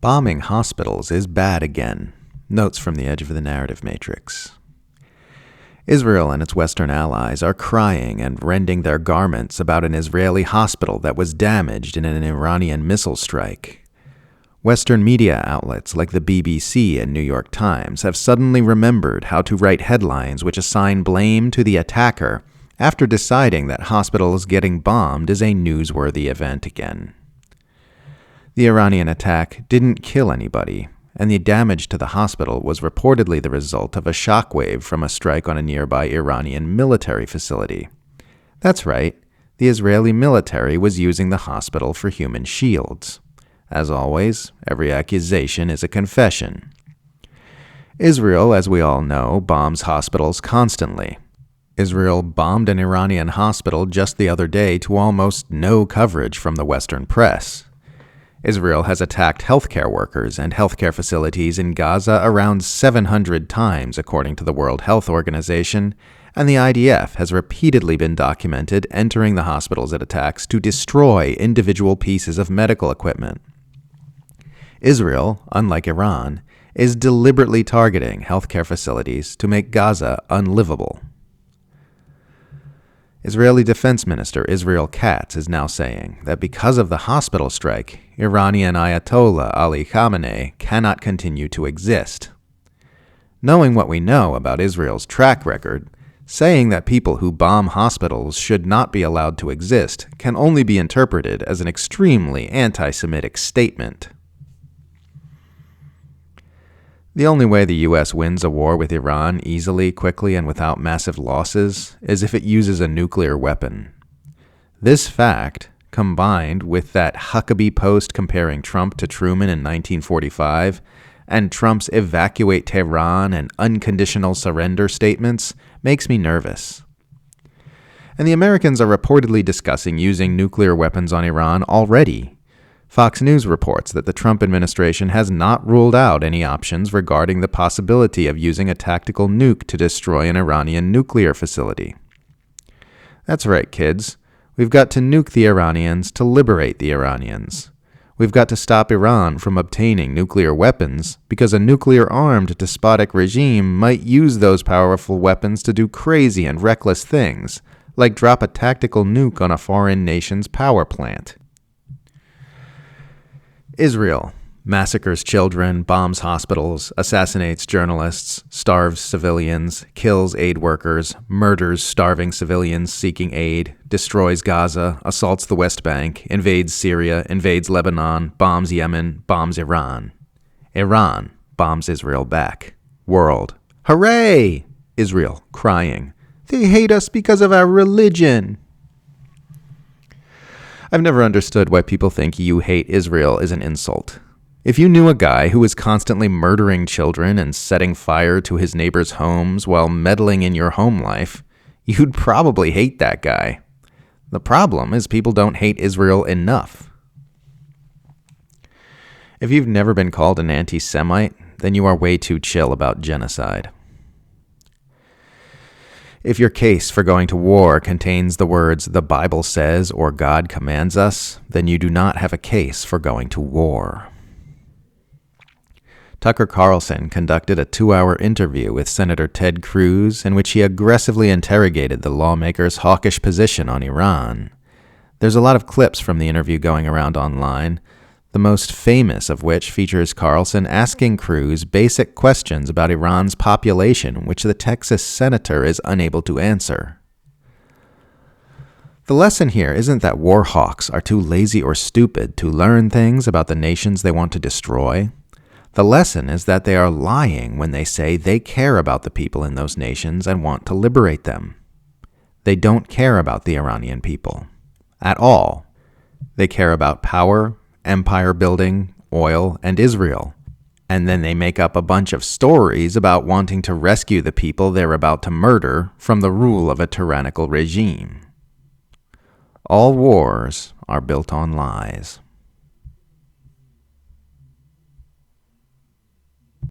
Bombing hospitals is bad again. Notes from the edge of the narrative matrix. Israel and its Western allies are crying and rending their garments about an Israeli hospital that was damaged in an Iranian missile strike. Western media outlets like the BBC and New York Times have suddenly remembered how to write headlines which assign blame to the attacker after deciding that hospitals getting bombed is a newsworthy event again. The Iranian attack didn't kill anybody, and the damage to the hospital was reportedly the result of a shockwave from a strike on a nearby Iranian military facility. That's right, the Israeli military was using the hospital for human shields. As always, every accusation is a confession. Israel, as we all know, bombs hospitals constantly. Israel bombed an Iranian hospital just the other day to almost no coverage from the Western press. Israel has attacked healthcare workers and healthcare facilities in Gaza around 700 times, according to the World Health Organization, and the IDF has repeatedly been documented entering the hospitals it attacks to destroy individual pieces of medical equipment. Israel, unlike Iran, is deliberately targeting healthcare facilities to make Gaza unlivable. Israeli Defense Minister Israel Katz is now saying that because of the hospital strike, Iranian Ayatollah Ali Khamenei cannot continue to exist. Knowing what we know about Israel's track record, saying that people who bomb hospitals should not be allowed to exist can only be interpreted as an extremely anti-Semitic statement. The only way the U.S. wins a war with Iran easily, quickly, and without massive losses is if it uses a nuclear weapon. This fact, combined with that Huckabee post comparing Trump to Truman in 1945, and Trump's evacuate Tehran and unconditional surrender statements, makes me nervous. And the Americans are reportedly discussing using nuclear weapons on Iran already. Fox News reports that the Trump administration has not ruled out any options regarding the possibility of using a tactical nuke to destroy an Iranian nuclear facility. That's right, kids. We've got to nuke the Iranians to liberate the Iranians. We've got to stop Iran from obtaining nuclear weapons because a nuclear-armed despotic regime might use those powerful weapons to do crazy and reckless things, like drop a tactical nuke on a foreign nation's power plant. Israel massacres children, bombs hospitals, assassinates journalists, starves civilians, kills aid workers, murders starving civilians seeking aid, destroys Gaza, assaults the West Bank, invades Syria, invades Lebanon, bombs Yemen, bombs Iran. Iran bombs Israel back. World. Hooray! Israel crying. They hate us because of our religion. I've never understood why people think you hate Israel is an insult. If you knew a guy who was constantly murdering children and setting fire to his neighbors' homes while meddling in your home life, you'd probably hate that guy. The problem is people don't hate Israel enough. If you've never been called an anti-Semite, then you are way too chill about genocide. If your case for going to war contains the words "the Bible says" or "God commands us," then you do not have a case for going to war. Tucker Carlson conducted a 2-hour interview with Senator Ted Cruz in which he aggressively interrogated the lawmaker's hawkish position on Iran. There's a lot of clips from the interview going around online, the most famous of which features Carlson asking Cruz basic questions about Iran's population, which the Texas senator is unable to answer. The lesson here isn't that war hawks are too lazy or stupid to learn things about the nations they want to destroy. The lesson is that they are lying when they say they care about the people in those nations and want to liberate them. They don't care about the Iranian people. At all. They care about power, empire building, oil, and Israel. And then they make up a bunch of stories about wanting to rescue the people they're about to murder from the rule of a tyrannical regime. All wars are built on lies.